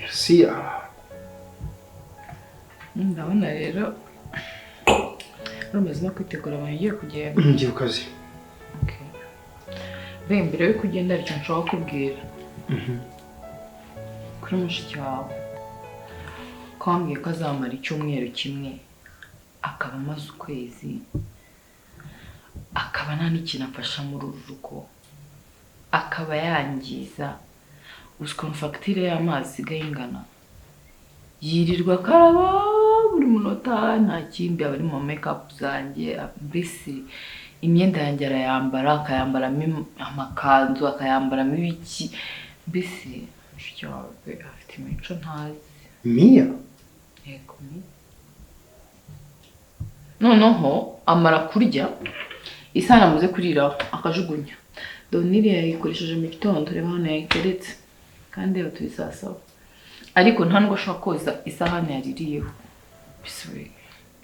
Merci. Ndabona rero rumeze no kwitegura abantu ugiye kugenda. Ngiye ku kazi. Okay. Mbere yo kugenda aricyo nshaka kubwira. Kuri mushiki wawe. Kwambwiye ko azamara icyumweru kimwe akaba amaze ukwezi akaba nta n'ikintu afasha muri uru rugo akaba yangiza ukuntu fagitire y'amazi isigaye ingana yirirwa akaraba buri munota nta kindi aba ari mu make-up zanjye mbese imyenda yanjye arayambara akayambaramo amakanzu akayambaramo ibiki mbese mushiki wawe afite imico ntazi. Mia? Yego Mia. Noneho amara kurya isahani amaze kuriraho akajugunya. Donire yayikoresheje mu gitondo reba hano yayiteretse kandi reba turi saa saba ariko nta nubwo ashobora koza isahani yaririyeho. Biswe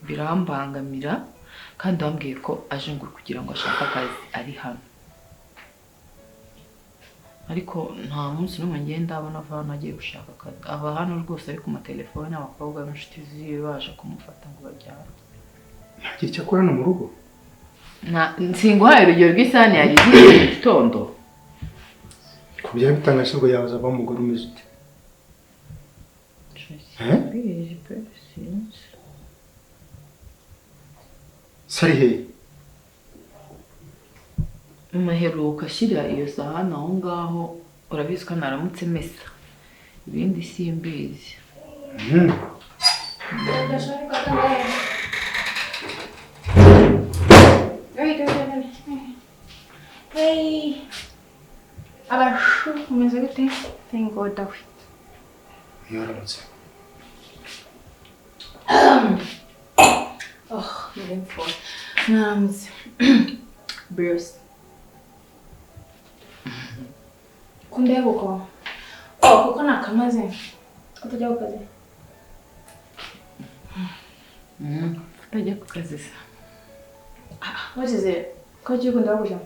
birambangamira kandi bambwiye ko aje ngo kugira ngo ashake akazi ari hano ariko nta munsi n'umwe ngenda abona avana agiye gushaka akazi aba hano rwose ari ku matelefone abakobwa b'inshuti ziwe baje kumufata ngo bajyane. Ntagira icyo akora no mu rugo? Nsinguhaye urugero rw'isahani yaririye mu gitondo. Ko byaba bitangaje ngo yaza ava umugore umeze ute? Sari he? Maheruka ashyira iyo sahani aho ngaho urabizi ko naramutse mesa ibindi simbizi. Hey, abashu umeze gute? Thank God awe. Yaramutse. Moving forward. Naramutse. Bruce. Kundeba uko? Kuko nakamaze. Utajya ku kazi? Utajya ku kazi se. What is it? Ko ugiye kundeba kujya?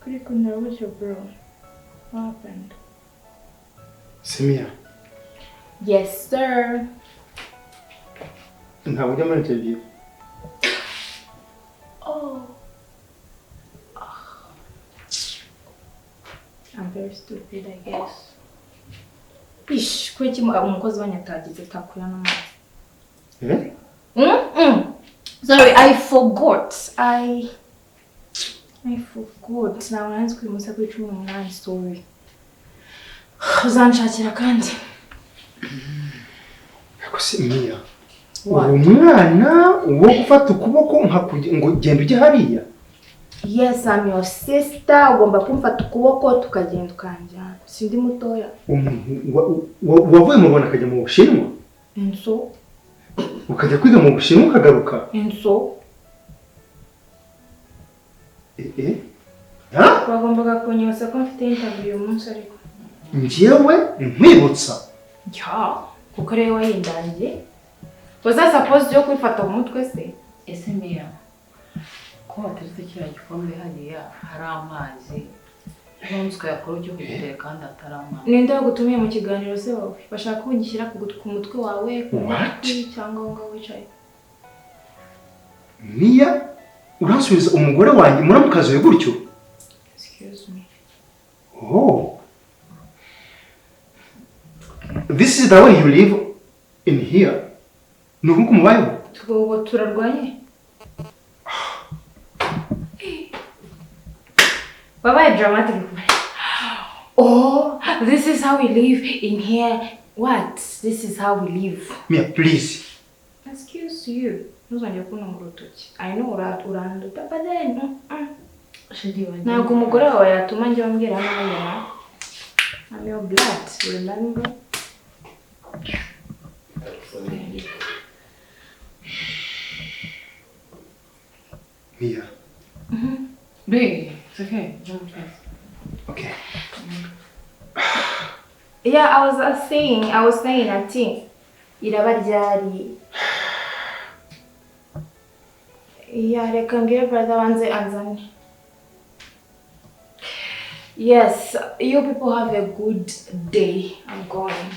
Kuri kundeba kujya bro. What happened? Simia. Yes sir. Ntabwo ujya muri interview. I'm very stupid, I guess. Ish, kweki umukozi wanyatagize takuya n'amazi. Sorry, I forgot. I forgot. Now I'm going to say kuri 18, sorry. Uzanshakira kandi. Ako Simia. Umwana uwo gufata ukuboko ngo genda ujye hariya. Yes, I'm your sister. Ugomba kumfata ukuboko tukagenda ukanjyana. Sindi mutoya. Wavuye mu Rwanda akajya mu Bushinwa? Enso. Ukajya kwiga mu Bushinwa ukagaruka? Enso. Ha? Bagombaga kunyibutsa ko mfite interview uyu munsi ariko. Njyewe nkwibutsa. Ya, kuko rero wayindangiye. Was I supposed to kwifata mu mutwe se? Ese Mia ko wateretse kiriya gikombe hariya hari amazi ntunswe yakora icyo kugitere kandi atari amazi. Ninde wagutumiye mu kiganiro se wowe? Bashaka kunyishyira ku mutwe wawe ku mutwe cyangwa ngo wicaye? Mia urasubiza umugore wanjye muramukazi we gutyo? Excuse me. Oh. This is the way you live in here. Nuko mubayeho? Tugo turarwanye? Baba dramatic. Oh, this is how we live in here. What? This is how we live. Mia, please. Excuse you. Ntuzongere kunungura urutoki. I know uranduta, but then ntabwo umugore wawe yatuma njye wambwira n'abana. I'm your blood, remember? Mia. Babe, it's okay. Okay. Yeah, I was saying ati iraba ryari. Yeah, reka mbwire brother wanze anzane. Yes, you people have a good day. I'm going.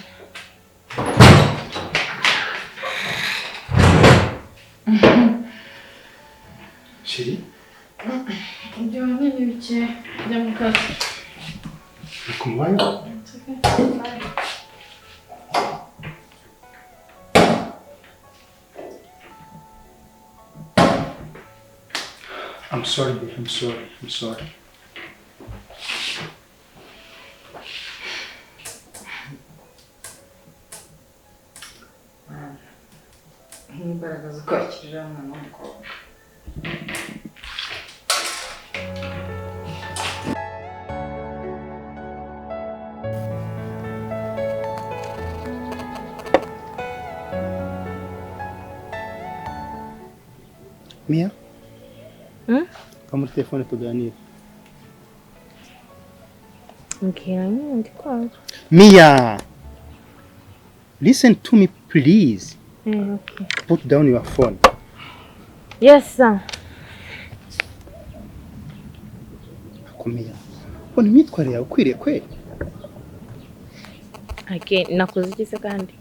Shiri? Njya nyine bike njya mu kazi. Kumwayo? I'm sorry, babe. I'm sorry. Imbaraga zo kwakirira umwana w'umukobwa. Mia? Kama telefone tuganire. Mia! Listen to me, please. Okay. Put down your phone. Yes, sir. Mia. Mbona imyitwarire yawe ukwiriye kweli? Again, nakoze iki se kandi?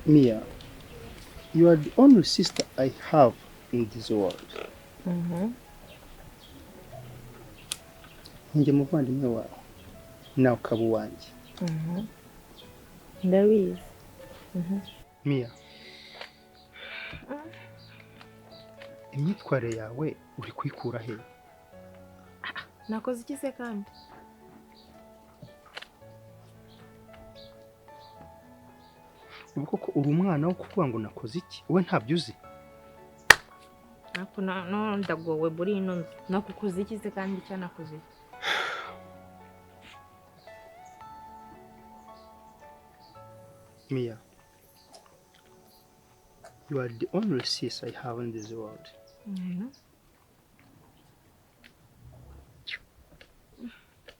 Mia, you are the only sister I have in this world. Njye muvandimwe wawe, nawe ukaba uwanjye. Ndabizi. Mia, imyitwarire yawe uri kuyikura he? Nakoze iki se kandi? Ubu koko uri umwana wo kuvuga ngo nakoze iki? Wowe ntabyo uzi? Ako no ndagowe buri ino nakukoze iki se kandi cyo nakoze iki? Mia, you are the only sis I have in this world.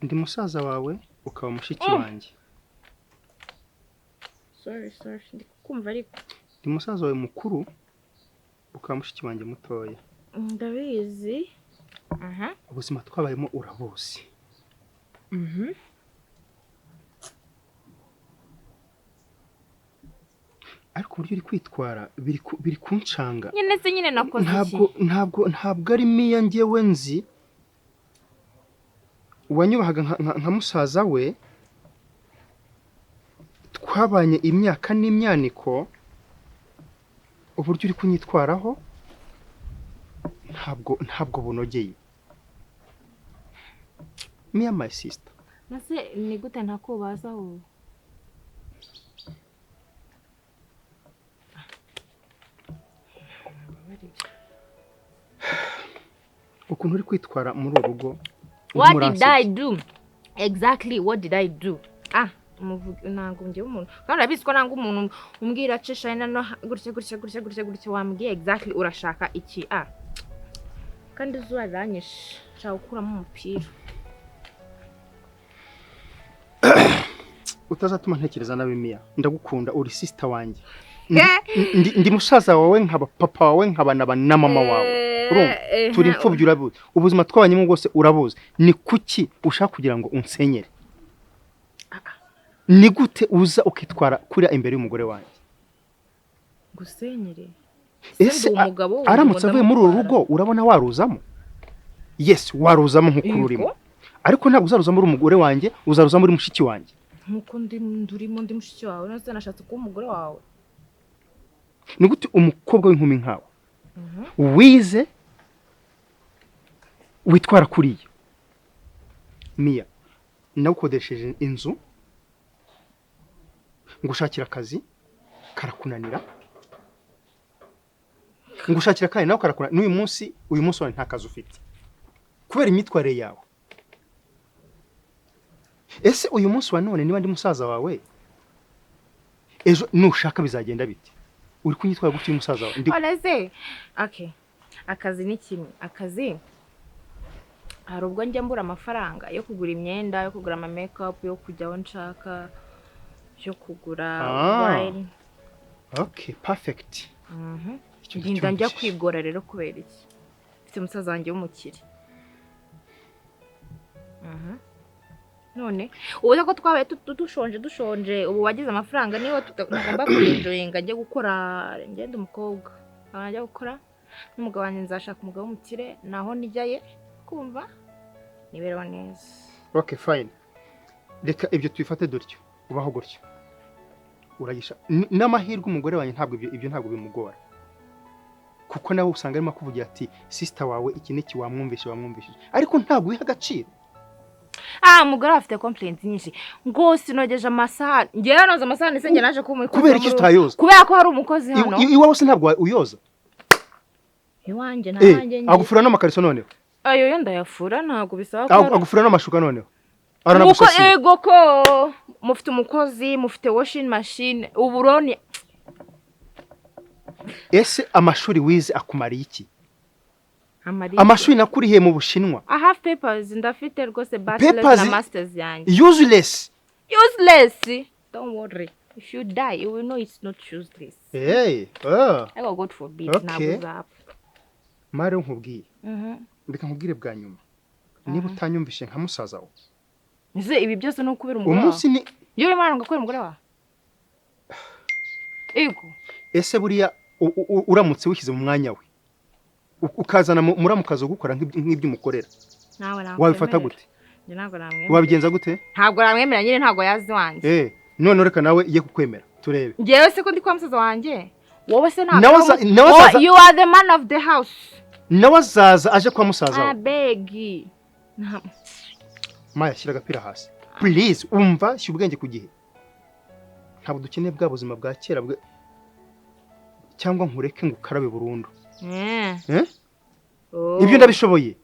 Ndi musaza wawe ukaba mushiki wanjye. Sorry, ndikumva ariko. Ndi musaza wawe mukuru ukaba mushiki wanjye mutoya. Ndabizi. Ubuzima twabayemo urabuzi. Ariko uburyo uri kwitwara biri kuncanga. Nyine se nyine nakoze iki? Ntabwo ari Mia njyewe nzi. Wanyubahaga nka musaza we. Twabanye imyaka n'imyaniko. Uburyo uri kunyitwaraho ntabwo bunogeye. Mia, my sister. Nase ni gute ntakubaza wowe? Ukuntu uri kwitwara muri urugo. What did I do? Exactly, what did I do? Nangu ngiye umuntu. Kandi abizi ko nangu umuntu umbwira acisha no gutya wambwiye exactly urashaka iki? Kandi zuba ranyishe. Nshaka gukuramo umupira. Utazatuma ntekereza nabi Mia. Ndagukunda, uri sister wanjye. Ndi musaza wawe nkaba papa wawe nkaba na mama wawe. Turi imfubyi urabuze. Ubuzima twabanyemo bwose urabuze. Ni kuki ushaka kugira ngo unsenyere? Ni gute uza ukitwara kuri imbere y'umugore wanjye? Gusenyere? Ese aramutse avuye muri uru rugo urabona waruzamo? Yes, waruzamo nk'uko urimo. Ariko ntabwo uzaruzamo uri umugore wanjye, uzaruzamo uri mushiki wanjye. Nkuko ndurimo ndi mushiki wawe, nase nashatse kuba umugore wawe. Ni gute umukobwa w'inkumi nkawe wize witwara kuriya? Mia, nawukodesheje inzu ngushakira akazi karakunanira, ngushakira kandi nawe karakuna. N'uyu munsi wane nta kazi ufite kubera imyitwarire yawe. Ese uyu munsi wa none niba ndi musaza wawe, ejo nushaka bizagenda bite? uri kunyitwara gutyo umusaza wawe Oleze. Okay. Akazi ni kimwe. Akazi hari ubwo njya mbura amafaranga yo kugura imyenda, yo kugura ama makeup, yo kujya aho nshaka, yo kugura wine. Okay, perfect. Ndinda njya kwigora rero kubera iki? Mfite umusaza wanjye w'umukire. None ubuze ko twabaye dushonje ubu wagize amafaranga niho tugomba kwenjoyinga njye gukora ngende umukobwa abajya gukora n'umugabo wanjye nzashaka umugabo w'umukire naho nijyaye kumva nibereho neza. Okay, fine. Reka ibyo tuyifate dutyo ubaho gutyo uragisha n'amahirwe umugore wanjye ntabwo ibyo ntabwo bimugora kuko nawe usanga arimo kuvugira ati sister wawe iki niki wamwumvishije ariko ntabwo wiha agaciro. Umugore afite complaints nyinshi ngo sinogeje amasahani ngewe noza amasahani se nge naje kumwikoza kubera iki utayoza kubera ko hari umukozi hano iwawe se ntabwo uyoza iwanjye nanjye nge agufura n'amakariso noneho ayo ndayafura ntabwo bisaba ko agufura n'amashuka noneho aranagusasiye ego ko mufite umukozi mufite washing machine uburoni. Ese amashuri wize akumariye iki? Amashuri nakuriye mu Bushinwa. I have papers ndafite rwose bachelor's na master's yanjye. Useless. Don't worry. If you die, you will know it's not useless. Hey, I got God forbid nabuza. Mare nkubwiye. Ndeka nkubwire bwa nyuma. Niba utanyumvishe nka musaza wawe. Nze ibi byose no kubera umugore. Umunsi ni Yo imana ngakora umugore wa. Ego. Ese buriya uramutse wishyize mu mwanya we. Ukazana muramukazo gukora nk'ibyo umukorera. Nawe wabifata gute? Nje ntago namwemera. Wabigenza gute? Ntago namwemera nyine ntago yazi wanjye. None reka nawe iye kukwemera turebe. Ngewe se ko ndi kwa musaza wanjye. Wowe se ntago. You are the man of the house. Nawazaza aje kwa musaza wawe. Abegi. Maya shyira agapira hasi. Please umva shyira ubwenge ku gihe. Ntabwo dukeneye bwa buzima bwa kera bwe cyangwa nkureke ngo ukarabe burundu. Ibyo ndabishoboye.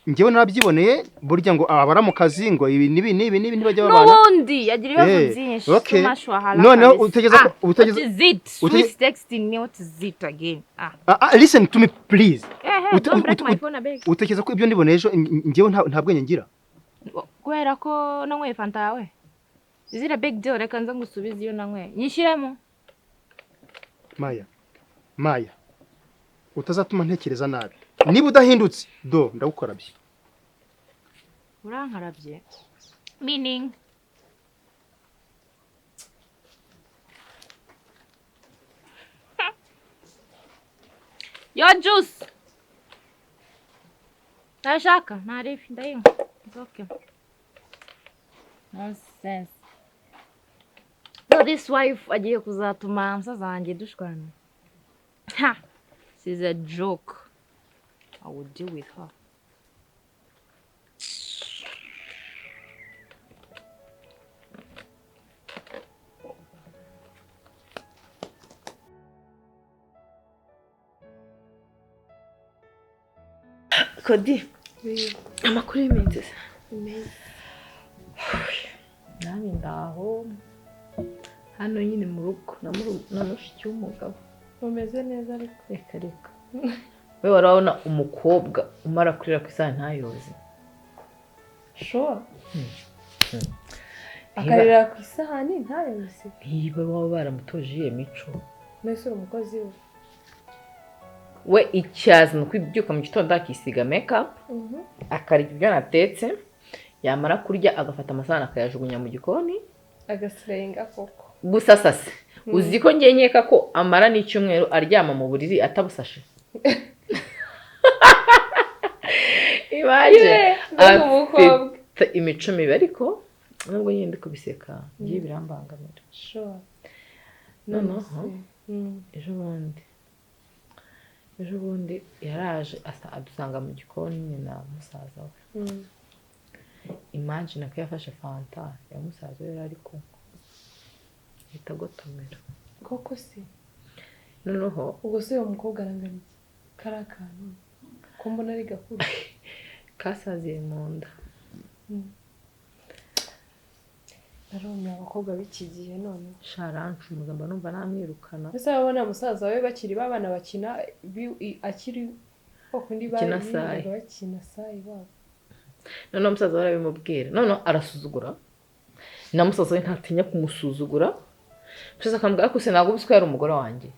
Ngewe nabyiboneye burya ngo abara mu kazi ngo ibi ntibajya babana. Nubundi yagira ibibazo byinshi. Okay. None utegeza Swiss texting me what is it again? Listen to me please. Don't break my phone abeg. Utegeza ko ibyo ndibone ejo ngewe nta bwenge ngira. Kubera ko nanyweye fanta yawe. Is it a big deal reka nza ngusubize iyo nanyweye. Nyishiremo. Maya. Utazatuma ntekereza nabi. Niba udahindutse ndagukarabye. Urankarabye. Meaning Your juice. Nashaka, narifi ndayinywa. It's okay. Nonsense. So this wife agiye kuzatuma musaza wanjye dushwana. She's a joke. I will deal with her. Kodi, amakuru y'iminsi nanjye ndaho hano nyine mu rugo na mushiki w'umugabo umeze neza ariko reka we warabona umukobwa umara kurira ku isahani ntayoze sure akarira ku isahani ntayoze niba baba baramutoje iyo mico mwese uri umukozi we icyazi ni ukwibyuka mu gitondo akisiga makeup akarya ibyo natetse yamara kurya agafata amasahani akayajugunya mu gikoni agasirenga koko gusa sase uzi ko ngiye nkeka ko amara n'icyumweru aryama mu buriri atabusashe ibaje afite imico mibi ariko nubwo nyine ndi kubiseka ngiye birambangamira sure noneho ejo bundi yaraje adusanga mu gikoni na musaza we imagine ko yafashe fanta ya musaza we yari kunywa ahita agotomera koko si noneho ubwo se uwo mukobwa arangana iki kari akantu ko mbona ari gakuru kasaziye mu nda narumye abakobwa b'iki gihe none sharancumuza mba numva namwirukana ese abona musaza we bakiri babana bakina akiri bakundi Bakina sayi. bakina sayi babo none umusaza we arabimubwira none arasuzugura na musaza we ntatinya kumusuzugura musaza akambwira ko se ntabwo uzi ko yari umugore wanjye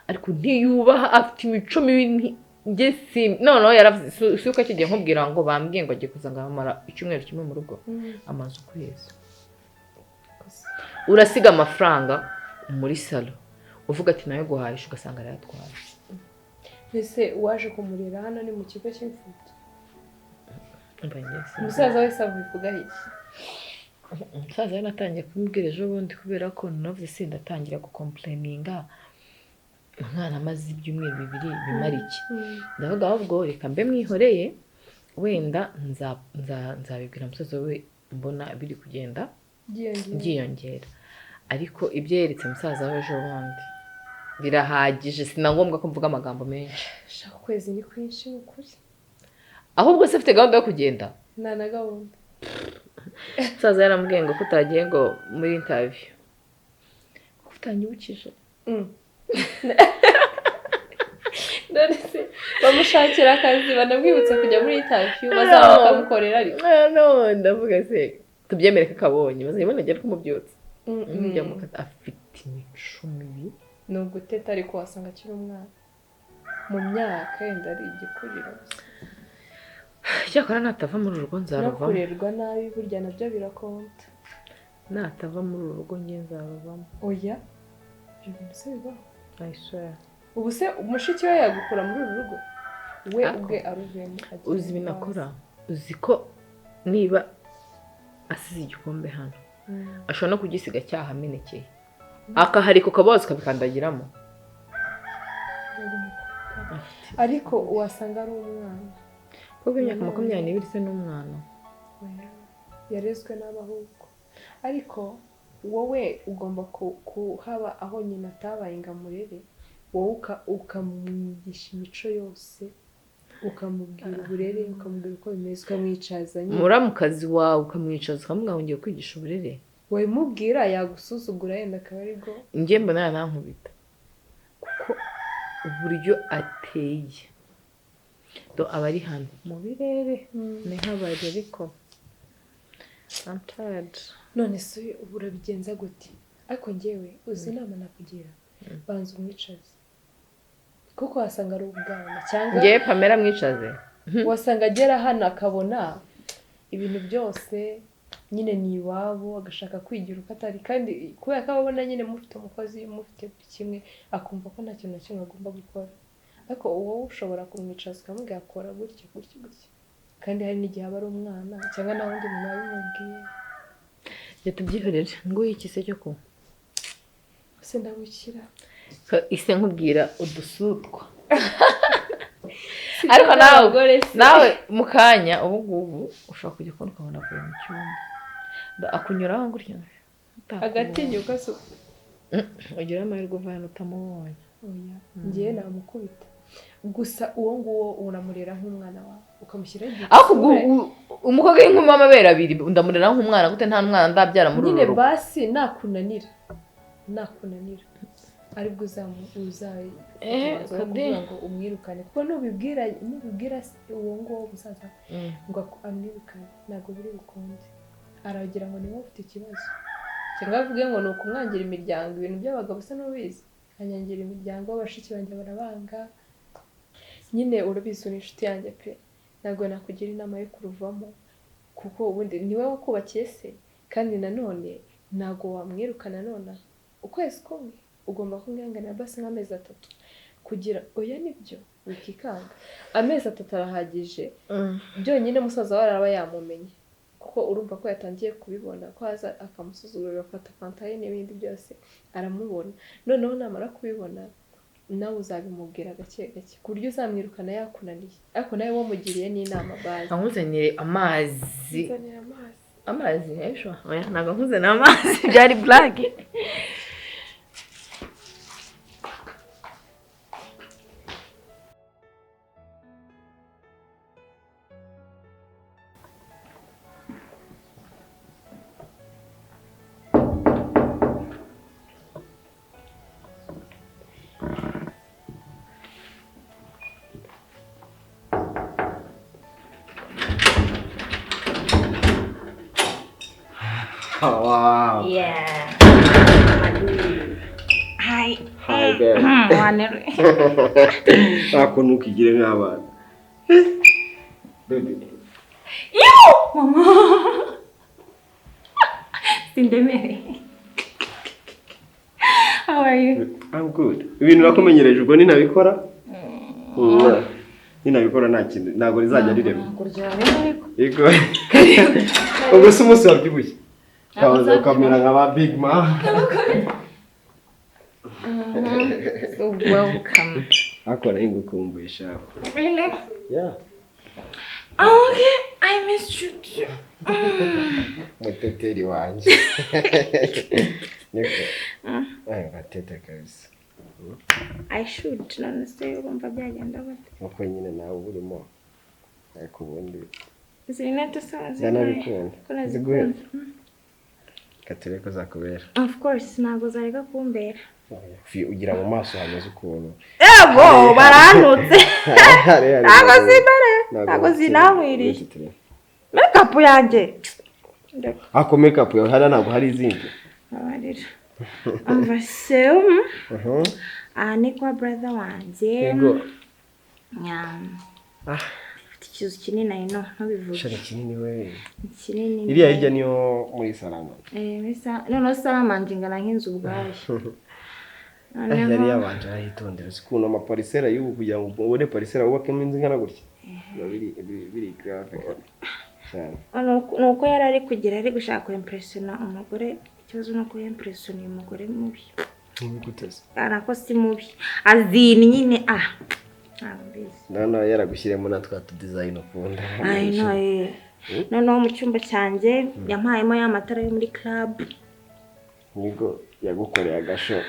ariko ntiyubaha afite imico mibi ngesi noneho yaravuze si uko akigiye nkubwira ngo bambwiye ngo agiye kuza ngo amara icyumweru kimwe mu rugo amaze ukwezi urasiga amafaranga muri salo uvuga ati nawe guhahisha ugasanga arayatwara ese waje kumurera hano ni mu kigo cy'imfubyi umusaza wese avuga iki umusaza we natangiye kumubwira ejo bundi kubera ko navuze se ndatangira gukomplaininga umwana amaze ibyumweru bibiri bimara iki ndavuga ahubwo reka mbe mwihoreye wenda nzabibwira umusaza we mbona biri kugenda byiyongera ariko ibyo yeretse umusaza we ejo bundi birahagije sinangombwa ko mvuga amagambo menshi shaka ukwezi ni kwinshi ukuri ahubwo se afite gahunda yo kugenda nta na gahunda umusaza yaramubwiye ngo ko utagiye ngo muri interview ko utanyibukije none se bamushakira akazi banamwibutse kujya muri interview bazaba bakamukorera ariko no ndavuga se tubyemere ko akabonye maze yibona agiye kumubyutsa njya mu kazi afite imico mibi ni uguteta ariko wasanga akiri umwana mu myaka yenda ari igikuriro cyakora natava muri uru rugo nzaruvamo no kurerwa nabi burya nabyo birakonta natava muri uru rugo njye nzaruvamo oya ibyo bintu se bibaho I swear ubu se umushiki we yagukura muri uru rugo we ubwe aruvemo uzi ibinakora uzi ko niba asize igikombe hano ashobora no kugisiga cyahamenekeye akaharika ukabaza ukabikandagiramo ariko wasanga ari umwana kuko imyaka 22 se n'umwana yarezwe n'abahubwo ariko wowe ugomba kuhaba aho nyina atabaye ngamurere wowe ukamwigisha imico yose ukamubwira uburere ukamubwira uko bimeze ukamwicaza nyine muramukazi wawe ukamwicaza ukamubwira ngo ngiye kwigisha uburere wabimubwira yagusuzugura yenda akaba aribwo njye mbona yanankubita kuko uburyo ateye do abari hano mu birere ni nk'abari ariko I'm tired none se ubu urabigenza gute ariko njyewe uzi inama nakugira banza umwicaze kuko wasanga ari ubwana cyangwa njye Pamela mwicaze wasanga agera hano akabona ibintu byose nyine ni iwabo agashaka kwigira uko atari kandi kubera ko ababona nyine mufite umukozi mufite buri kimwe akumva ko nta kintu na kimwe agomba gukora ariko wowe ushobora kumwicaza ukamubwira akora gutya gutya gutya kandi hari n'igihe aba ari umwana cyangwa nta wundi muntu wabimubwiye reka tubyihorere ngo iki se cyo kunywa ese ndabukira ise nkubwira udusutwa ariko nawe mu kanya ubu ngubu ushobora kujya kubona ukabona avuye mu cyumba akunyuraho gutya agatinyuka se ugira amahirwe uva hano utamubonye oya njyewe namukubita gusa uwo nguwo unamurera nk'umwana wawe ukamushyiraho igihe ariko umukobwa w'inkumi w'amabere abiri ndamurera nk'umwana gute nta mwana ndabyara muri uru nyine rugo basi nakunanira aribwo kugira ngo umwirukane kuko nubibwira uwo nguwo musaza ngo amwirukane ntabwo biri bukunde aragira ngo niba ufite ikibazo cyangwa avuge ngo ni ukumwangira imiryango ibintu by'abagabo bisa n'ubizi anyangira imiryango bashiki banjye barabanga nyine urabizi ni inshuti yanjye pe ntabwo nakugira inama yo kuruvamo kuko ubundi niwe wakubakiye se kandi nanone ntabwo wamwirukana none ukwezi kumwe ugomba kumwihanganira basi nk'amezi 3 kugira oya nibyo wikikanga amezi 3 arahagije byonyine musaza we araba yamumenye kuko urumva ko yatangiye kubibona ko aza akamusuzugura afata pantaye n'ibindi byose aramubona noneho namara kubibona nawe uzabimubwira gake gake ku buryo uzamwirukana yakunaniye ariko nawe wamugiriye n'inama bazi nkuzanire amazi ejo oya ntabwo nkuzanire amazi byari black Wow. Yeah. Hi. Hi there. Wanere. Ako ntukigire nk'abana. Baby. Mama. Sindemere. How are you? I'm good. Ibintu nakumenyereje ubwo ninabikora? Ninabikora nta kintu ntago rizajya rirema. Yego. Ubwo se umunsi wabyibushye. Kaza kamera nk'aba big man. So welcome. Akora ingukumbuye shaho. Really? Yeah. Okay, I missed you too. Muteteri wanje. Niko. Gatete kabisa. I should none say urumva byagenda bate. Uko nyine nawe burimo. Ariko ubundi. Zinete sazi. Yanabikunda. Ziguhe. Katereko zakubera. Of course, nago zareka kumbera. Ugira mu maso hameze ukuntu. Ego, baranutse. Nago zibere. Nago zinamwiriye. Makeup yanjye. Ako makeup yawe hara ntabwo hari izindi. Abarira. Umva se. Ni kwa brother wanjye. Yego. Ikizu kinini ino ntubivuge. Shari kinini we. Kinini. Iriya hirya niyo muri salama. No salama ngingana nk'inzu ubwayo. Yari yabanje ahitondera sikuno amaparisera y'ubu kugira ngo ubone parisera wubakemo inzu ngana gutya. Biri grave cyane. Nuko yari ari kugira ari gushaka impressiona umugore, ikibazo no impressiona umugore mubi. Ngikutese. Arako si mubi. Azini nyine Nano yaragushyiremo natwa tu design ukunda. I know. No mu cyumba cyanjye yampayemo ya matara yo muri club. Nigo yagukoreye agasho.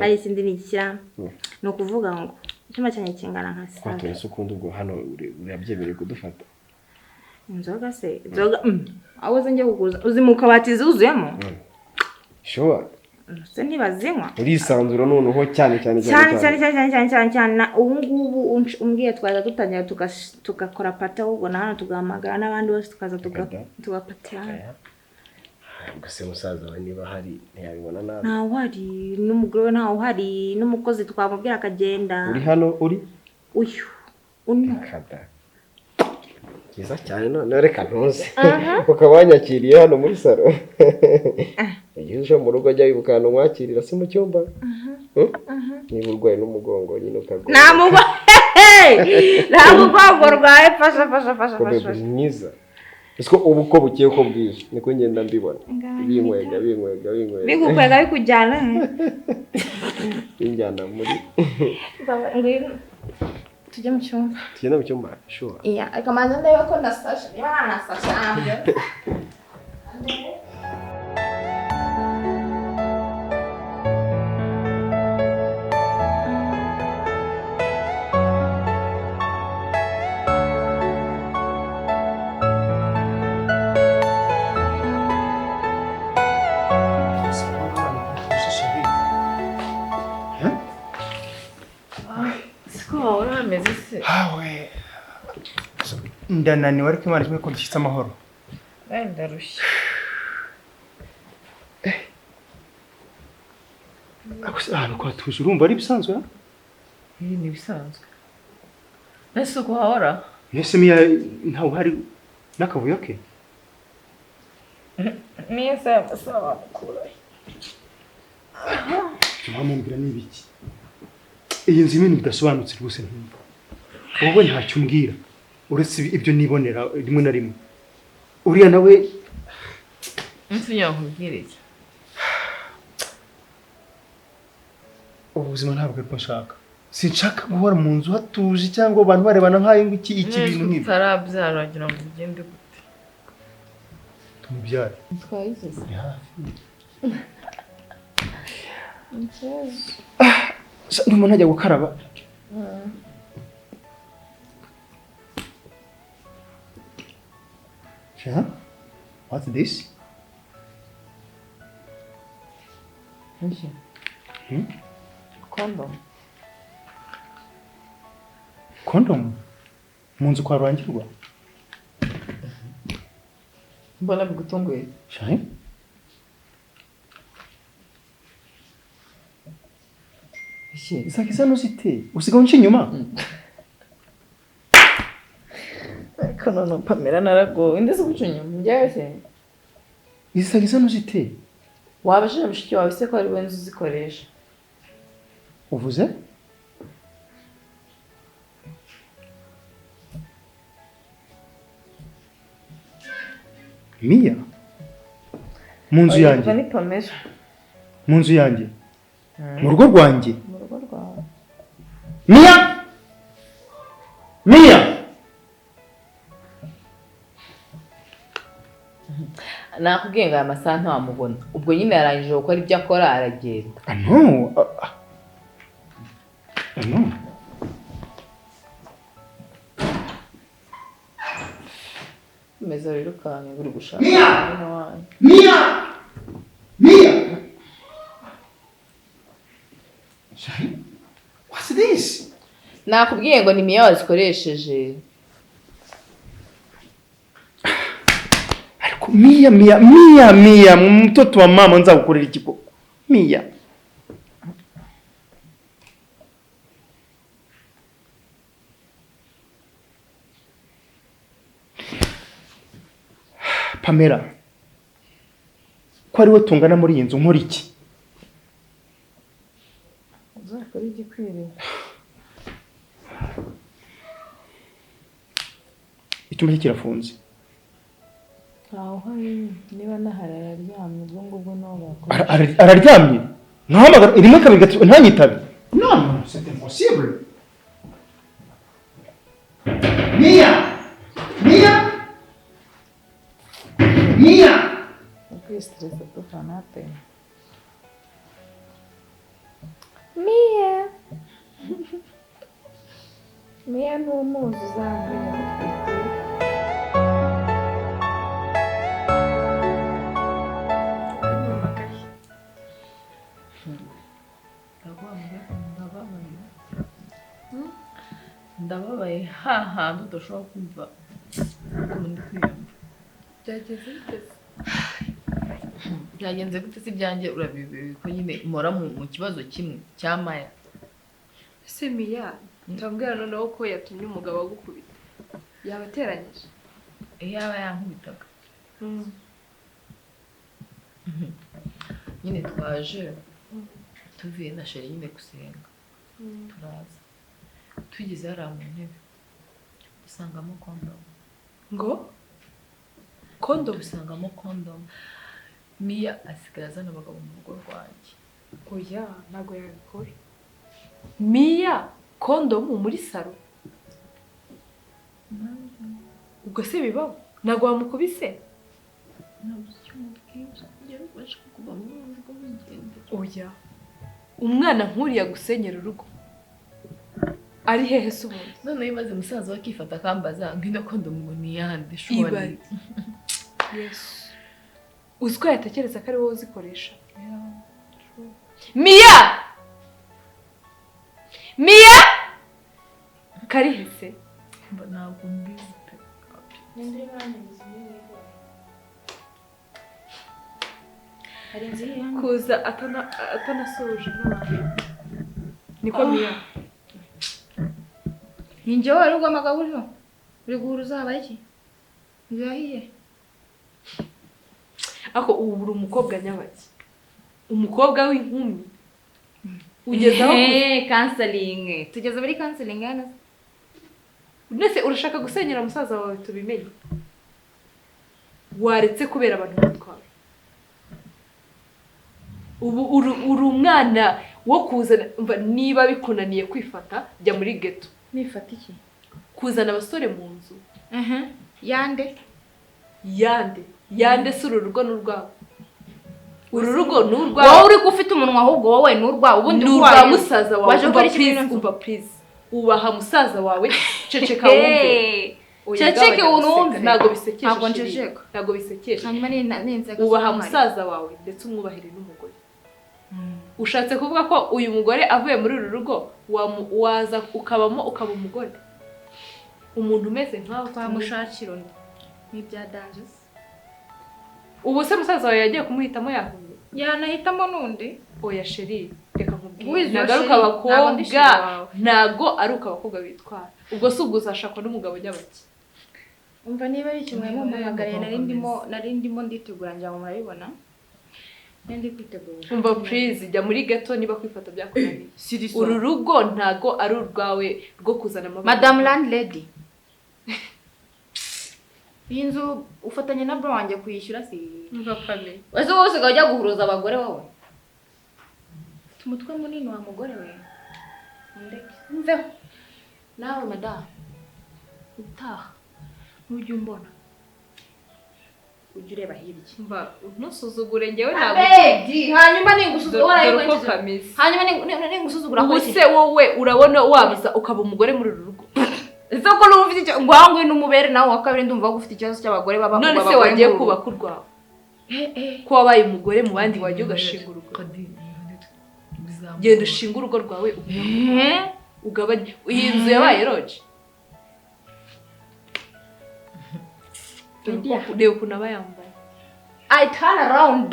Ari sindi nikira. No kuvuga ngo icyumba cyanjye kingana nka sa. Kwato yesukunda ubwo hano urabyemereye kudufata. Inzoga se, inzoga. Awoze ngiye kuguza. Uzimuka batizi uzuyemo? Sure. Se ntibazinywa. Urisanzura noneho cyane. Ubu ngubu umbwiye twaza dutangira tugakora pata ubwo na hano tugahamagara n'abandi bose tukaza tugapatira. Gase musaza we niba hari ntiyabibona nabi. Ntawe hari n'umugore ntawe hari n'umukozi twamubwira akagenda. Uri hano uri? Uyu. Uno. Kada. Kiza cyane none reka ntuze. Ukabanyakiriye hano muri saro. Yuje mu rugo ajya yibukana umwakirira se mu cyumba. Niba urwaye n'umugongo nyine ukagwa. Nta mugongo rwaye fasha. Mwiza. Esko ubu ko bukiye ko bwije niko ngenda mbibona. Binkwega. Bigukwega bikujyana. Injyana muri. Tujya mu cyumba. Tugenda mu cyumba. Sure. Iya, akamanza ndeba ko nasasha. Niba nasasha ambye. Hawe. Ndananiwe ariko Imana ishimwe ko dufite amahoro. Ndarushye. Ahantu kwa tuje urumva ari bisanzwe? Ni bisanzwe. Nese uko hahora? Nese miya ntawe hari n'akavuyo ke? Miya sawa mukura. Tumamubwira n'ibiki? Iyi nzu ibintu bidasobanutse rwose ntumva. Wowe ntacyo umbwira uretse ibyo nibonera rimwe na rimwe. Uriya nawe nkubwireke. Ubuzima ntabwo ariko nshaka. Sinshaka guhora mu nzu hatuje cyangwa abantu barebana nkayo iki bintu nk'ibi. Tarabyara wagira ngo ugende gute? Tumubyare. Twayigeze. Ndimo najya gukaraba. Yeah? What's this? Condom. Condom? Mu nzu kwa Rwangirwa? mbona bigutunguye Shahi? Isa nuzite usigaho nci inyuma ariko none Pamela naragowe ndetse guca inyuma njyayo se isa nuzite wabashije mushiki wawe se ko ari we nzi uzikoresha uvuze Mia mu nzu yanjye ni Pamela mu nzu yanjye mu rugo rwanjye mu rugo rwawe Mia nakubwiye ngo aya masaha ntiwamubona ubwo nyine yarangije gukora ibyo akora aragenda no meza wirukanka uri gushaka Mia What's this? nakubwiye ngo ni Mia wazikoresheje Ariko Mia mtoto wa mama nzagukorera iki koko Mia Pamela ko ari we tungana muri iyi nzu nkora iki uzakora igikwiriye icyumba cye kirafunze ntaho hari niba nahari araryamye ubwo ngubwo nawe bakora araryamye ntahamagara rimwe kabiri gatatu ntanyitabe no c'est impossible Mia kwistresa tufanate Mia n'umuzi uzamenya gutwite ndababaye hantu udashobora kumva ukuntu ndi kwiyumva byagenze gute se ibyanjye urabibi ko nyine mpora mu kibazo kimwe cya Maya ese Mia ndambwira noneho ko yatumye umugabo agukubita yabateranyije yaba yankubitaga nyine twaje tuvuye na sheri nyine gusenga turaza tugeze hariya mu ntebe dusangamo kondomu ngo kondomu dusangamo kondomu Mia asigaye azana abagabo mu rugo rwanjye oya ntabwo yabikora Mia kondomu muri salo ubwo se bibaho ntabwo wamukubise oya umwana nk'uriya gusenyera urugo ari hehe se ubundi none yibaze musaza we akifata akambaza ngwino kondomu ngo niyande shobora yesu uzi ko yatekereza ko ari wowe uzikoresha Mia karihese mba ntabwo mbizi pe kuza atanasoje n'abantu niko Mia ninjye wari ugomba buryo uri guhura uzaba iki birahiye ako ubu uri umukobwa nyabaki umukobwa w'inkumi ugeze aho counseling tugeze muri counseling hano nese urashaka gusenyera musaza wawe tubimenye waretse kubera abantu batwara ubu uri umwana wo kuzana niba bikunaniye kwifata jya muri ghetto nifata iki kuzana abasore mu nzu yande si uru rugo n'urwabo uru rugo n'urwabo wowe uri gufite umunwa ahubwo wowe n'urwabo ubundi n'urwa musaza wawe waje gukora ikintu please ubaha musaza wawe ceceka wumve ceceke wumve ntago bisekeje ntago njejeka ntago bisekeje hanyuma n'inzego ubaha musaza wawe ndetse umwubahire n'umugore ushatse kuvuga ko uyu mugore avuye muri uru rugo waza ukaba umugore umuntu umeze nkaho twamushakira undi n'ibya danges ubu se musaza wawe yagiye kumuhitamo yahuye yanahitamo n'undi oya sheri reka nkubwire Wiz your nagaruka sheri, abakobwa ntabwo ndi sheri wawe. ntago ari uko abakobwa bitwara ubwo si ubwo uzashakwa n'umugabo nyabaki umva niba ari kimwe mumpamagariye nari ndimo nditegura ngira ngo murabibona ndi kwitegura umva please jya muri ghetto niba kwifata byakunaniye uru rugo ntago ari urwawe rwo kuzana amabanga Madam Landlady iyi nzu ufatanye na bro wanjye kuyishyura si umva kame wese wose ujya guhuruza abagore wowe umutwe munini wa mugore we ndeke mveho nawe madam utaha ntujye umbona ujye ureba hirya umva ntusuzugure njyewe ntabwo abedi hanyuma ningusuzugura uko kameze hanyuma ningusuzugura ubu se wowe urabona wabiza ukaba umugore muri uru rugo ese ko n'ubu ufite icyo ngo aho ngwino umubere nawe wa kabiri ndumva ko ufite ikibazo cy'abagore baba none se wagiye kubaka urwawe ko wabaye umugore mu bandi wagiye ugashinga urugo genda ushinga urugo rwawe ugabanye iyi nzu yabaye roje reba ukuntu aba yambaye I turn around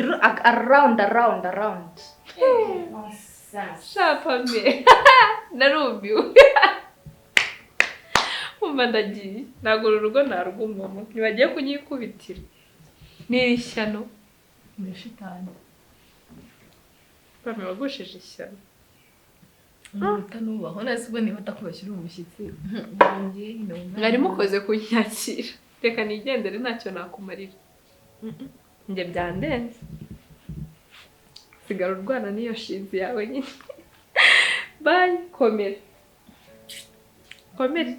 shapame narumiwe umva ndagiye ntabwo uru rugo narwumvamo ntibagiye kunyikubitira n'iri shyano muri shitani bamwe bagushije ishyano utanubaho nese ubwo niba utakubashyira umushyitsi mwari mukoze kunyakira reka nigendere ntacyo nakumarira njye byandenze sigara urwana n'iyo shinzi yawe nyine bayi komera komera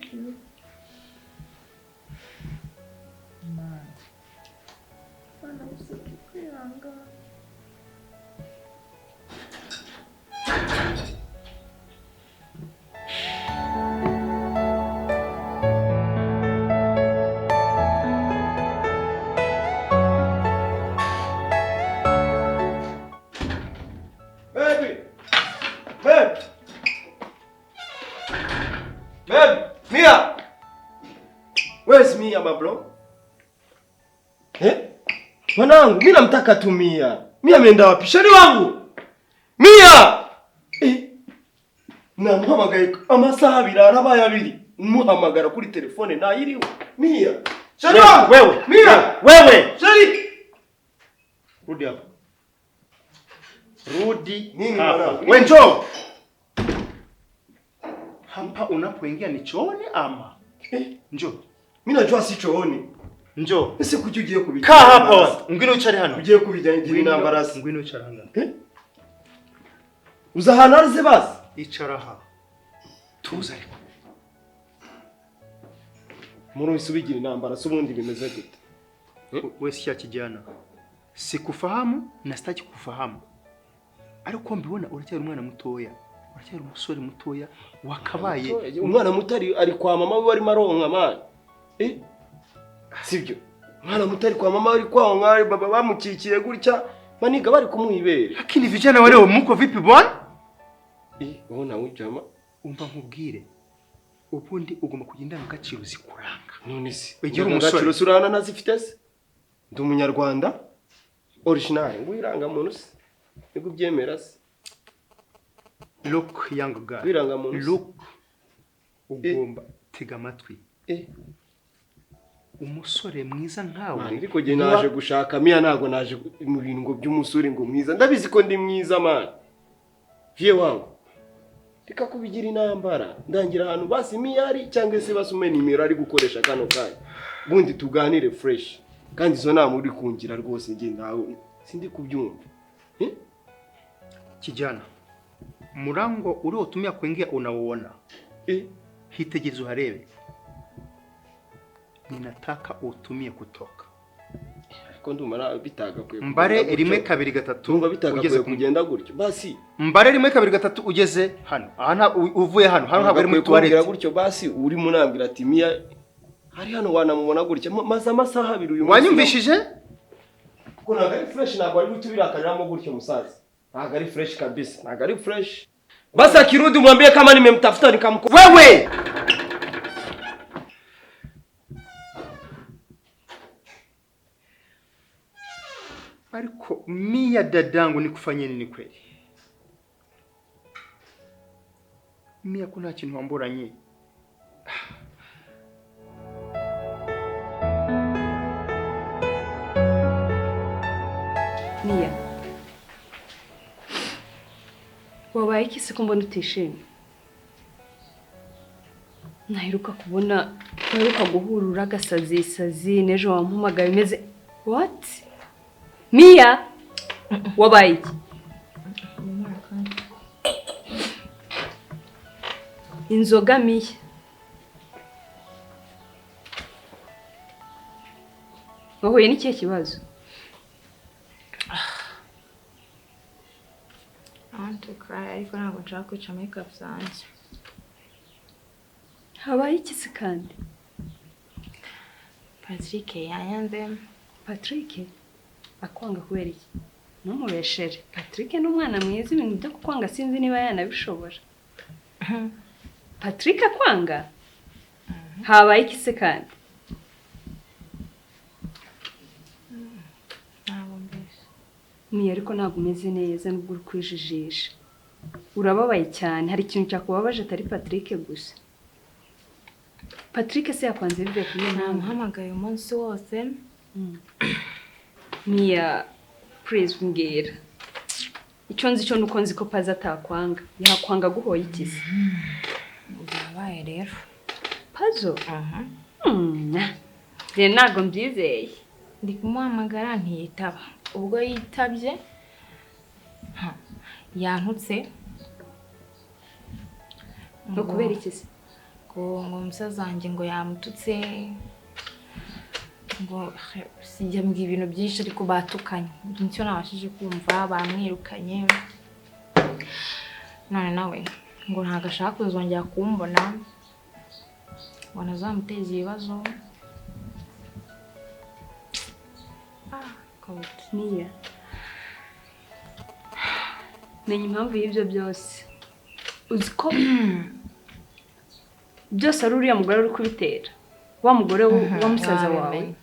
Mia! Where's Mia, my bro? Mwanangu, mimi namtaka tu Mia. Mia ameenda wapi? Shari wangu! Mia! Namuhamagaye amasaha abiri arabaye abiri. Muhamagara kuri telefone nayiriwe. Mia! Shari wangu! Wewe! Mia! Wewe! Shari! Rudi hapa. Rudi hapa. Wewe njoo! Hapa unapoingia ni chooni ama? Njoo. Mimi najua si chooni. Njoo. Ese kuki ugiye kubijya? Kaa hapa. Ngwino uchare hano. Ugiye kubijya ngira inambarasi. Ngwino uchare hano. Uzahana arize basi. Icara ha. Tuza ariko. Muri usubigira inambarasi ubundi bimeze gute? Wewe si kijana. Sikufahamu na sitaki kufahamu. Ariko mbibona uracyari umwana mutoya. Uracyari umusore mutoya wakabaye umwana mutari ari kwa mama we bari maronka man. Sibyo. Umwana mutari kwa mama ari kwa ngari baba bamukikiye gutya maniga bari kumuhibere. Lakini vijana wale muko vipi bwana? Ubona ujama umva nkubwire. Ubundi ugomba kugenda mu gaciro zikuranga. None se. Wegera umusore surana nazifite se? Ndi umunyarwanda original ngwiranga muntu se. Ego byemera se. Look young guy. Wiranga muntu. Look. Ugomba tega amatwi. Umusore mwiza nkawe. Ariko je naje gushaka Mia ntago naje mu bintu ngo by'umusore ngo mwiza. Ndabizi ko ndi mwiza man. Vie wangu. Reka kubigira inambara. Ndangira ahantu basi Mia ari cyangwa se basume nimero ari gukoresha kano kanya. Bundi tuganire fresh. Kandi zo nta muri kungira rwose nge ndawe. Sindi kubyumva. Kijana. Murango uliotumia kuingia unauona. Hitegezo harebe. Ninataka utumie kutoka. Ariko ndumara bitaga kwe. Mbare rimwe kabiri gatatu ugeze kugenda gutyo. Basi mbare rimwe kabiri gatatu ugeze hano. Aha uvuye hano. Hano ntabwo ari muri toilette. Gutyo basi uri munambira ati Mia hari hano wanamubona gutyo. Maze amasaha abiri uyu munsi. Wanyumvishije? Kuko ntabwo ari fresh ntabwo ari gutubirakaniramo gutyo musaza. Ntabwo ari fresh kabisa. Ntabwo ari fresh. Basi akirudi mwambie kama nimemtafuta nikamko. Wewe! Mia dadangu nikufanyie nini kweli? Mia kuna kintu wamburanye. Mia, wabaye iki se ko mbona utishimye? Naheruka kubona waheruka guhurura agasazi n'ejo wampumagaye bimeze what? Mia, wabaye iki? Inzoga Mia. Wahuye n'ikihe kibazo? I want to cry ariko ntabwo nshaka kwica makeup zanjye. Habaye iki se kandi? Patrick yanyanze. Patrick akwanga kubera iki? Numubeshere. Patrick ni umwana mwiza, ibintu byo kukwanga sinzi niba yanabishobora. Patrick akwanga? Habaye iki se kandi? Mia ariko ntabwo umeze neza nubwo uri kwijijisha. Urababaye cyane, hari ikintu cyakubabaje atari Patrick gusa. Patrick se yakwanze bivuye kuri iyo mpamvu. Namuhamagaye umunsi wose. Mia, please mbwira. Icyo nzi cyo nuko nzi ko Paza atakwanga. Yakwanga guhoya iki se? Byabaye rero. Pazo? Rero ntabwo mbyizeye. Ndi kumuhamagara ntiyitaba. Ubwo yitabye yantutse. No kubera iki se? Ngo umusaza wanjye ngo yamututse. Ngo sijya mbwira ibintu byinshi ariko batukanye. Nicyo nabashije kumva bamwirukanye. None nawe ngo ntago ashaka kuzongera kumbona. Ngo nazamuteza ibibazo. Mia, menya impamvu y'ibyo byose. Uzi ko byose ari uriya mugore uri kubitera. Wa mugore wa musaza wawe.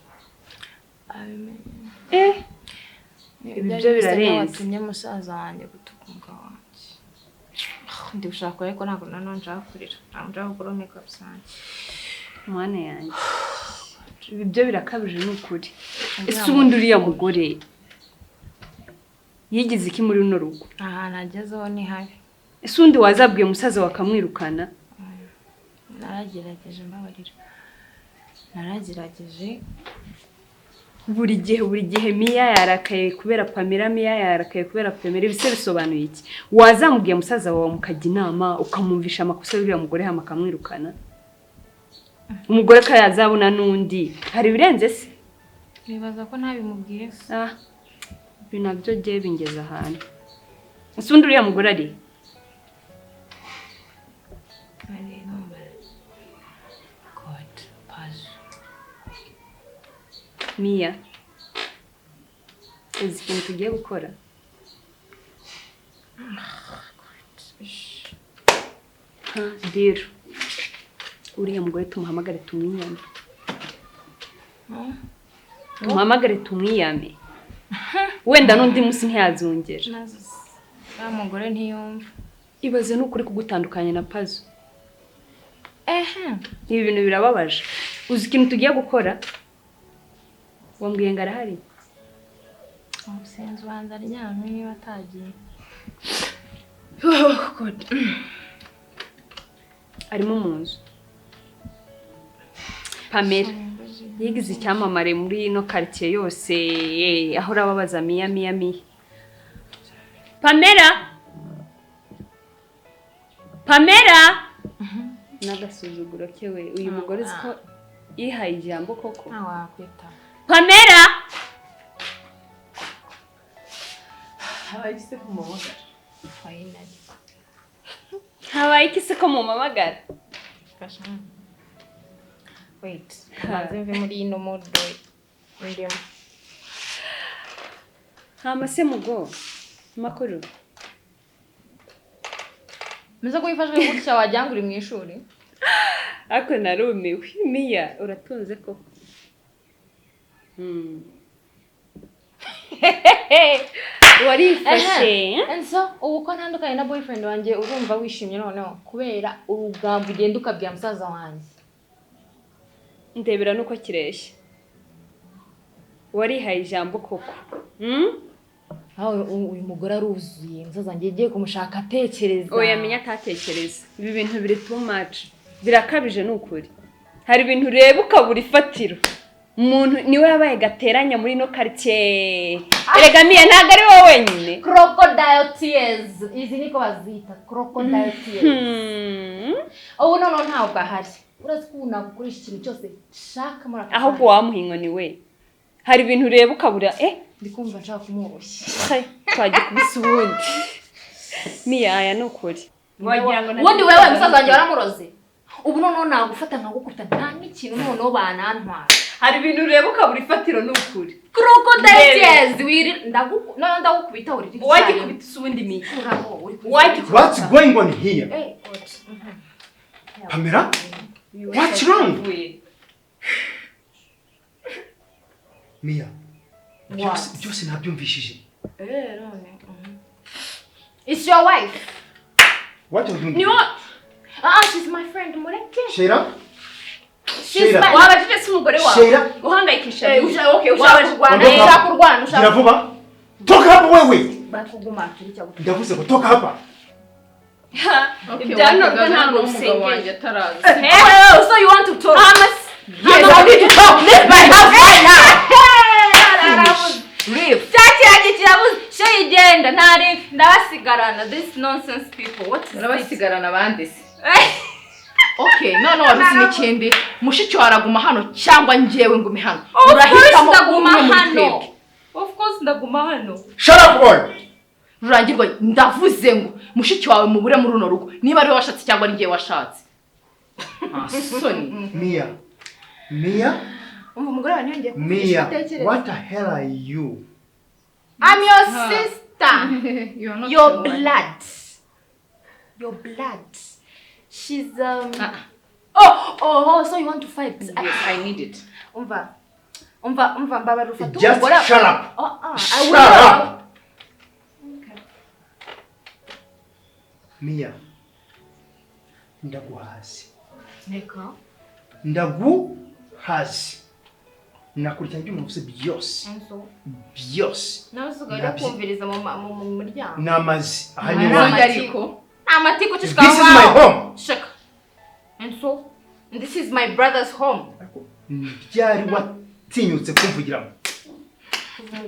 Ibyo birarenze. Watumye musaza wanjye gutukunga wanjye. Ndi gushaka ariko ntabwo nanone nshaka kurira. Ntabwo nshaka gukora makeup zanjye. Mwana yanjye. Ibyo birakabije n'ukuri. Ese ubundi uriya mugore yigize iki muri runo rugo? Aha nagezeho ni habi. Ese undi wazabwiye musaza wakamwirukana? Naragerageje mbabarira. Naragerageje. Buri gihe Mia yarakaye kubera Pamela, Mia yarakaye kubera Pamela. Ibise bisobanuye iki? Wazamubwiye musaza wawe mukajya inama ukamumvisha amakosa y'uriya mugore hama akamwirukana? Umugore ka yazabona nundi. Hari birenze se? Nibaza ko ntabimubwiye se. Binabyo giye bingeza ahantu. Ese undi uriya mugore ari? God, Pazo. Mia, uzi ikintu tugiye gukora? Diro. Uriya mugore tumuhamagare tumwiyame. Tumuhamagare tumwiyame. Wenda n'undi munsi ntiyazongera. Wa mugore ntiyumva. Ibaze n'ukuri kugutandukanya na Pazo. Ibi bintu birababaje. Uzi ikintu tugiye gukora? Wambwiye ngo arahari? Umusenzi wanjye aryamye niba atagiye. God. Arimo mu nzu. Pamela yigize icyamamare muri ino quartier yose, aho rababaza Mia. Pamela nagasuzuguro kewe uyu mugore ziko yihaye ijambo koko. Wakwita Pamela habaye se kumamagara. Finally. Habaye iki se ko mumamagara? Wait, maze mve muri ino mode ndimo. Hamase mugo makuru. Muze kuyifashwe gutya wajyanga uri mu ishuri. Ako narumiwe. Mia uratunze koko. warifashe enso ubu ko ntandukanye na boyfriend wanjye urumva wishimye noneho kubera urugambo ugenda ukabya musaza wanjye ndebera nuko kireshya warihaye ijambo koko uyu mugore aruzuye musaza wanjye yagiye kumushaka atekereza oya menya atatekereza ibi bintu biri too much birakabije nukuri hari ibintu ureba ukabura ifatiro umuntu niwe yabaye gateranya muri no quartier erega miye ntago ari wowe wenyine crocodile tears izi niko bazita crocodile tears ubu none ntabwo ahari urazi ko nagukoresha ikintu cyose shaka muri aka ahubwo wamuhingo ni we hari ibintu ureba ukabura ndikumva nshaka kumuboshya twagiye kubisa ubundi miya aya nukuri wagira ngo ubundi wewe musaza wanjye waramuroze ubu none nagufata nkagukubita nta n'ikintu noneho banantwara hari ibintu ureba ukabura ifatiro nukuri crocodile tears ndagukubita uri wagikubita ubundi miya What's going on here? Pamela? What's wrong? Mia. Byose nabyumvishije. None. It's your wife. What are you doing? No. She's my friend. Mureke. Sheila? She's my wabajije si umugore wawe Sheila? uhangayikisha okay, ushaka Kiravuba? Toka hapa wewe. Bakuguma kiricha gutu. Ndavuze ko toka hapa. Ibyano ntabwo usengeye ataraza. So you want to talk? Yes, I need to talk. Leave my house right now. Leave. Chachi kirabuze. Sheyigenda ntari ndabasigarana this nonsense people. What is Urabasigarana bande se? Okay, no wabizi n'ikindi. Mushiki waraguma hano cyangwa njyewe ngume hano. Urahitamo ndaguma hano. Of course ndaguma hano. Shut up all. Rurangirwa ndavuze ngo mushiki wawe mubure muri runo rugo. Niba ari washatse cyangwa ari njye washatse. Soni. Mia? Umugore wanjye Mia, what the hell are you? I'm your sister. You're not your blood. Your blood. She's Oh, so you want to fight? Yes, I need it. Umva mbaba rufatu. Just shut up. I will. Okay. Mia. Ndaguhazi. Neka. Ndaguhazi. Nakurikirana ibyo muvuze byose. Byose. Nawusugaje kumviriza mu muryango. Namazi. Aha ni wanjye ariko. Amatiko chishika. This is my home. Shaka. And this is my brother's home. Byari watinyutse kumvugiramo.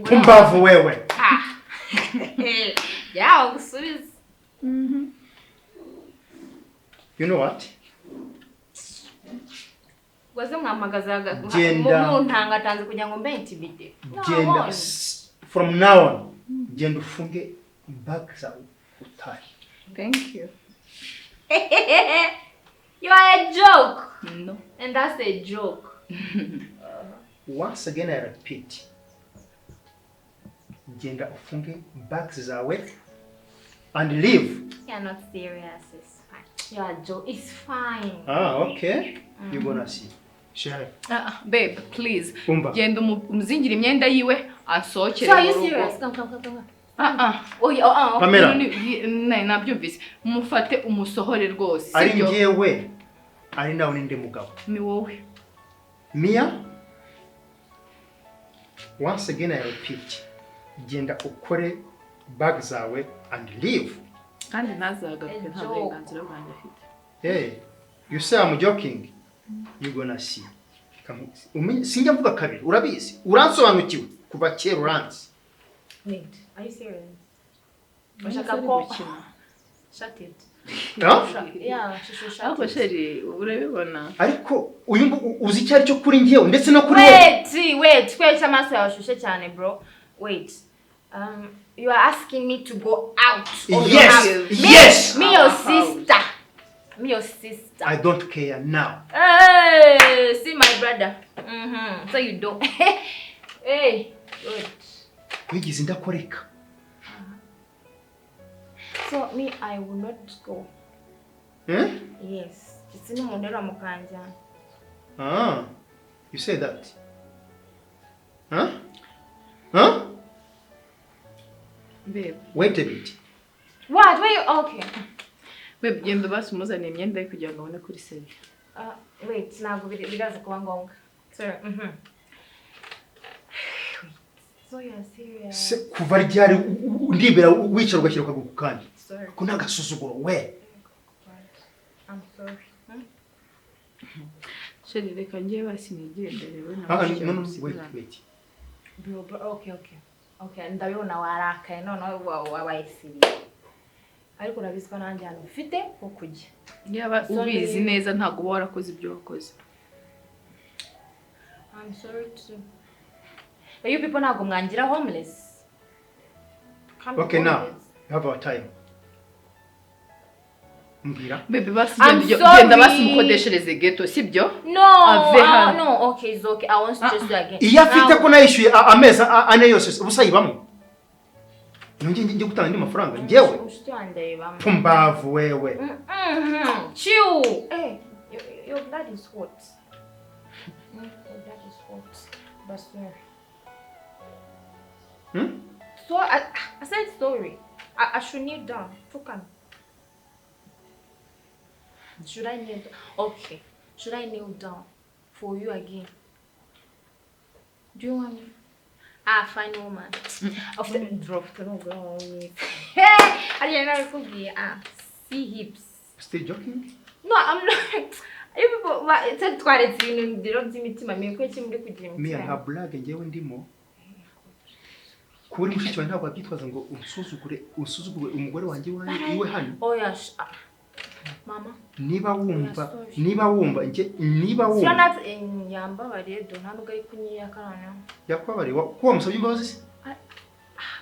Kumbavu wewe. Yeah, ugusubiza. You know what? Waze mwamagazaga Genda. mu ntangatanze kugira ngo mbe intimidate. Genda from now on. Genda ufunge back za utahi. Thank you. You are a joke. No. And that's a joke. Once again I repeat. Genda ufunge back zawe and leave. You're not serious. It's fine. You're a joke. It's fine. Okay. You're gonna see. Share. Babe, please. Umba. Genda umzingira imyenda yiwe asohokere So are mu you rugo. serious? Come. Oh, Pamela. Nabyumvise. Mufate umusohore rwose. Ari njyewe. Ari nawe ninde mugabo. Ni wowe. Mia. Once again I repeat. Genda ukore bag zawe and leave. Kandi ntazagaruke nta burenganzira bwanjye afite. Hey, you say I'm joking. You gonna see. Sinjya mvuga kabiri, urabizi. Uransobanukiwe kuva kera uranzi. Wait, are you serious? Shut it. Yeah, Ariko sheri urabibona. Ariko uyu uzi cyari cyo kuri njyewe ndetse no kuri wowe. Wait, kweli amaso yashushe cyane bro. Wait. You are asking me to go out. Yes. Me your sister. Me your sister. I don't care now. Hey, see my brother. So you don't. Hey, good. Wigize ndakoreka. So me, I will not go. Yes. It's in Mondera Mukanja. You say that? babe. Wait a bit. What? Where you? Okay. Babe, genda basi umuzaniye imyenda ye kugira ngo abone kuri seri. Wait, ntabwo biraza kuba ngombwa. Sorry. So you're serious? Se kuva ryari ndibera wicara ugashyira ukaguru kandi. Sorry. Ko nagasuzuguro we. I'm sorry. Sheri reka ngiye basi nigenderewe No, wait. Bro, okay, ndabibona warakaye noneho wabaye siri. Ariko urabizi ko nanjye hano ufite ko kujya. Yaba ubizi neza ntago uba warakoze ibyo wakoze. I'm sorry too. But you people ntago mwangira homeless. Okay, now have our time. Mbira. Baby basi genda basi mukodeshereze ghetto sibyo? No, okay, it's okay. I want to just do again. Iya afite ko nayishuye ameza ane yose ubusayibamo. Ngiye gutanga ndi mafaranga ngewe. Ushitandeba. Pumbavu wewe. Chill. Hey, your blood is hot. Your blood is hot. But so I said sorry. I should kneel down. Fukan. Should I kneel down? Okay. Should I kneel down for you again? Do you want me? Fine woman. After drop to no go. Hey! I didn't know see hips. Still joking? No, I'm not. You people, it's a quite thing. They don't see me to my me question with Me have black ngewe ndimo. Kuri mushiki wawe ntabwo abyitwaza ngo usuzugure umugore wanjye iwe hano. Oh yeah. Mama. Niba wumva Sio nat yamba bari do ntabwo ari kunyiya kana. Yakwabari ko musabye imbabazi.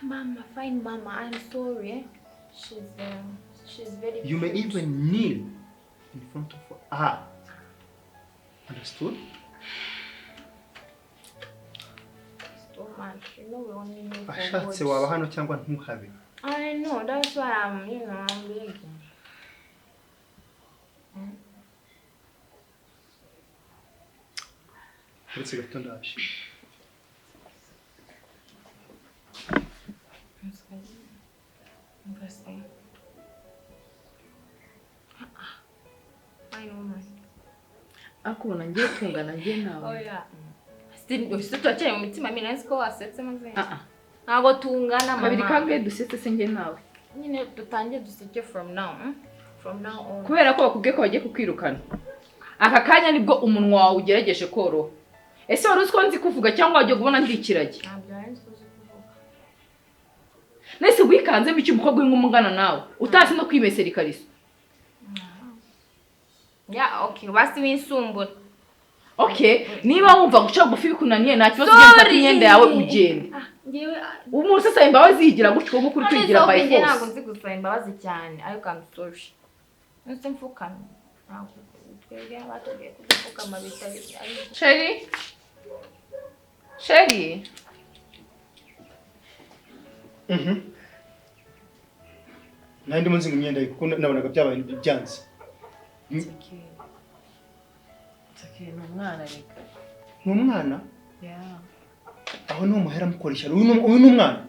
Mama, fine mama, I'm sorry. She's very You may even kneel in front of her. Understood? So much. You know we only need Ashatse waba hano cyangwa ntuhabe. I know, that's why I'm begging. Uretse gato ndaje. Akubona ngiye tungana ngiye nawe. Oh yeah. Still tuache mu mitima mimi nasi ko wasetse maze. Ntago tungana mama. Kabiri kangahe dusetse se ngiye nawe. Nyine dutangiye duseke from now. From now on. Kubera ko bakubwiye ko bagiye kukwirukana. Aka kanya nibwo umunwa wawe ugerageje koroha. Ese wari uziko nzi kuvuga cyangwa wagiye kubona ndikirage? Nese wikanze mu cyumukobwa w'ingumungana nawe. Utazi no kwimesera ikariso. Yeah, okay. Basi winsumbuye. Okay, niba wumva guca bufi bikunaniye nta kibazo ugenda imyenda yawe ugende. Ngewe umuntu sasa imbabazi yigira gutyo nko kuri kwigira by force. Ntabwo nzi gusaba imbabazi cyane ariko I'm sorry. Nse mfukana. Twebwe abatubwiye kudupfukama bitari. Sheri. Nandi munzi imyenda kuko nabonaga byabaye byanze. Okay, no mwana reka. N'umwana? Yeah. Aho no muhera mukoresha. Uyu n'umwana.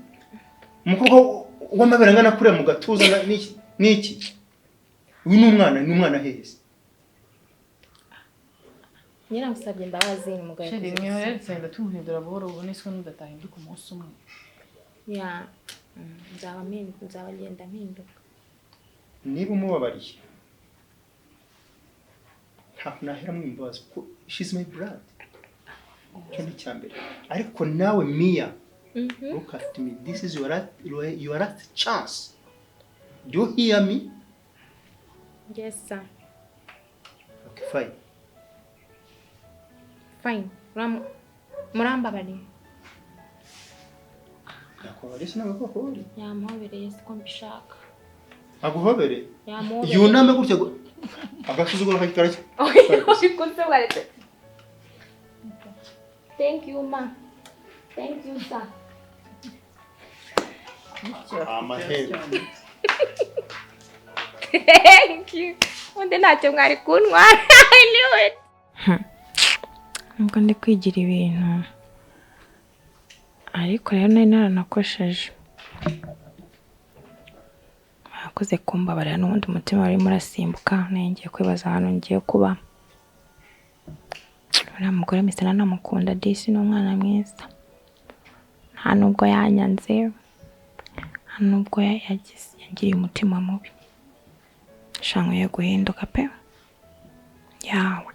Umukobwa w'amabere ngana kure mu gatuza niki? Uyu n'umwana heze. Nyina musabye imbabazi mu gahe. Sheri mwihere tsenda tumuhindura buhoro ubone siko nudatahinduka umunsi umwe. Yeah. Nzabagenda mpinduka. Niba umubabariye. Nahera mu imbabazi ko she's my brother. Cyane cyambere. Ariko nawe Mia. Look at me. This is your last chance. Do you hear me? Yes, sir. Okay, fine. Fine. Muramba bari. Yakwabari sinabakobori. Yamuhobereye siko mbishaka. Aguhobere? Yamuhobereye. Yuname gutya agasuzugura kakitara cyo. Ukunze bwaretse. Thank you, ma. Thank you, sir. Amahebe. Thank you. Undi ntacyo mwari kuntwara. I knew it. Nubwo ndi kwigira ibintu. Ariko rero nari naranakosheje. urakoze kumbabarira n'ubundi umutima wari murasimbuka ngiye kwibaza ahantu ngiye kuba. Uriya mugore misana namukunda disi n'umwana mwiza, nta nubwo yanyanze, nta nubwo yangiriye umutima mubi. Shankwiye guhinduka pe yawe.